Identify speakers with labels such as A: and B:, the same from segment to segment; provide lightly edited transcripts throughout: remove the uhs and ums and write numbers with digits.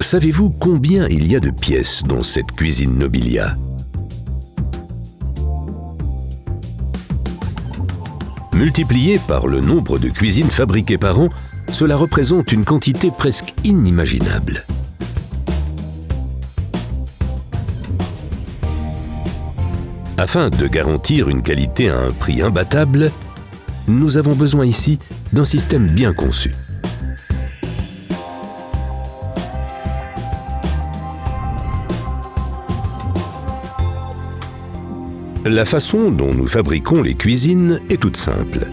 A: Savez-vous combien il y a de pièces dans cette cuisine Nobilia? Multiplié par le nombre de cuisines fabriquées par an, cela représente une quantité presque inimaginable. Afin de garantir une qualité à un prix imbattable, nous avons besoin ici d'un système bien conçu. La façon dont nous fabriquons les cuisines est toute simple.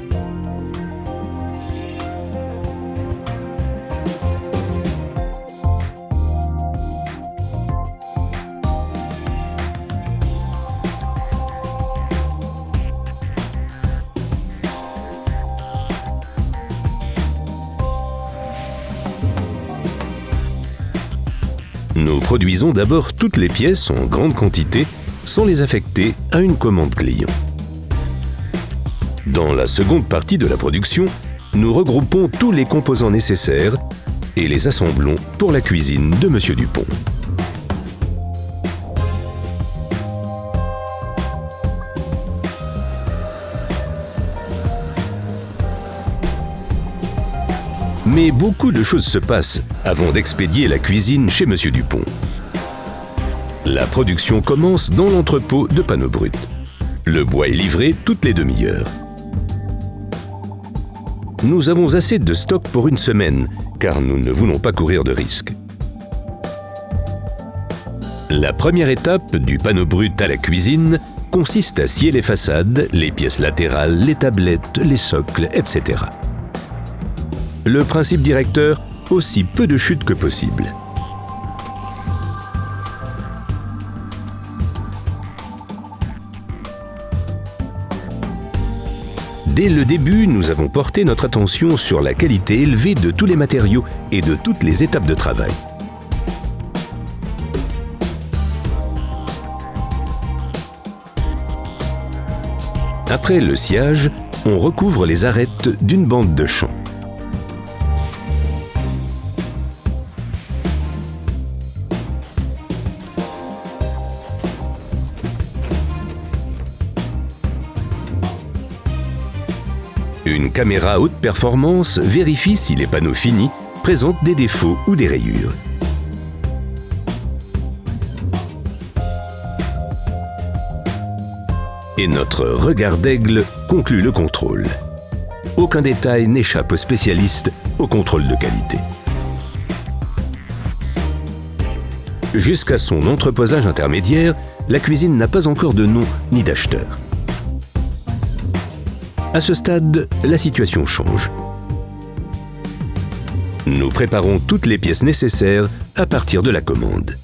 A: Nous produisons d'abord toutes les pièces en grande quantité sans les affecter à une commande client. Dans la seconde partie de la production, nous regroupons tous les composants nécessaires et les assemblons pour la cuisine de Monsieur Dupont. Mais beaucoup de choses se passent avant d'expédier la cuisine chez Monsieur Dupont. La production commence dans l'entrepôt de panneaux bruts. Le bois est livré toutes les demi-heures. Nous avons assez de stock pour une semaine, car nous ne voulons pas courir de risques. La première étape du panneau brut à la cuisine consiste à scier les façades, les pièces latérales, les tablettes, les socles, etc. Le principe directeur, aussi peu de chute que possible. Dès le début, nous avons porté notre attention sur la qualité élevée de tous les matériaux et de toutes les étapes de travail. Après le sciage, on recouvre les arêtes d'une bande de champ. Une caméra haute performance vérifie si les panneaux finis présentent des défauts ou des rayures. Et notre regard d'aigle conclut le contrôle. Aucun détail n'échappe aux spécialistes au contrôle de qualité. Jusqu'à son entreposage intermédiaire, la cuisine n'a pas encore de nom ni d'acheteur. À ce stade, la situation change. Nous préparons toutes les pièces nécessaires à partir de la commande.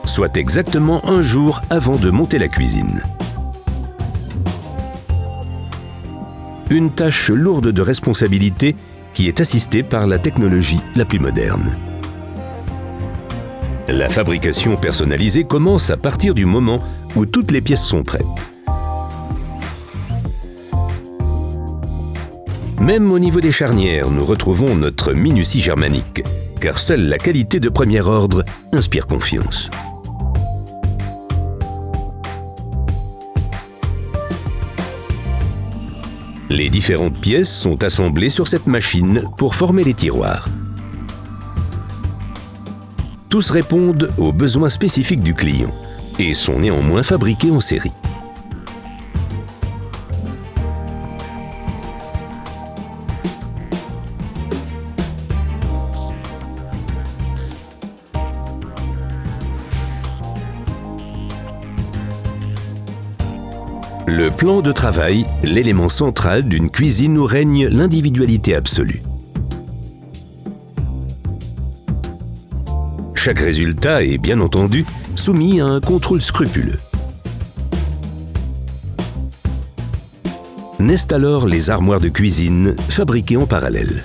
A: Soit exactement un jour avant de monter la cuisine. Une tâche lourde de responsabilité qui est assistée par la technologie la plus moderne. La fabrication personnalisée commence à partir du moment où toutes les pièces sont prêtes. Même au niveau des charnières, nous retrouvons notre minutie germanique, car seule la qualité de premier ordre inspire confiance. Les différentes pièces sont assemblées sur cette machine pour former les tiroirs. Tous répondent aux besoins spécifiques du client et sont néanmoins fabriqués en série. Le plan de travail, l'élément central d'une cuisine où règne l'individualité absolue. Chaque résultat est bien entendu soumis à un contrôle scrupuleux. Naissent alors les armoires de cuisine fabriquées en parallèle.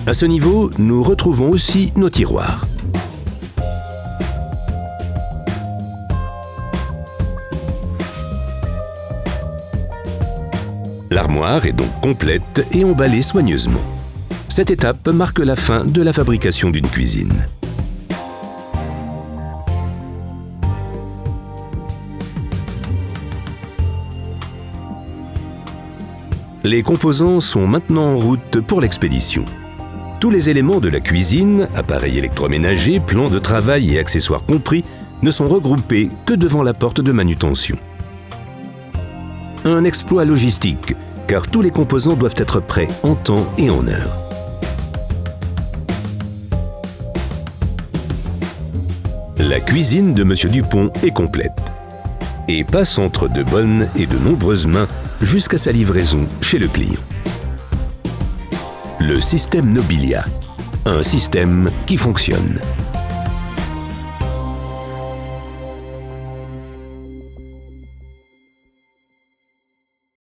A: À ce niveau, nous retrouvons aussi nos tiroirs. L'armoire est donc complète et emballée soigneusement. Cette étape marque la fin de la fabrication d'une cuisine. Les composants sont maintenant en route pour l'expédition. Tous les éléments de la cuisine, appareils électroménagers, plans de travail et accessoires compris, ne sont regroupés que devant la porte de manutention. Un exploit logistique, car tous les composants doivent être prêts en temps et en heure. La cuisine de Monsieur Dupont est complète et passe entre de bonnes et de nombreuses mains jusqu'à sa livraison chez le client. Le système Nobilia, un système qui fonctionne.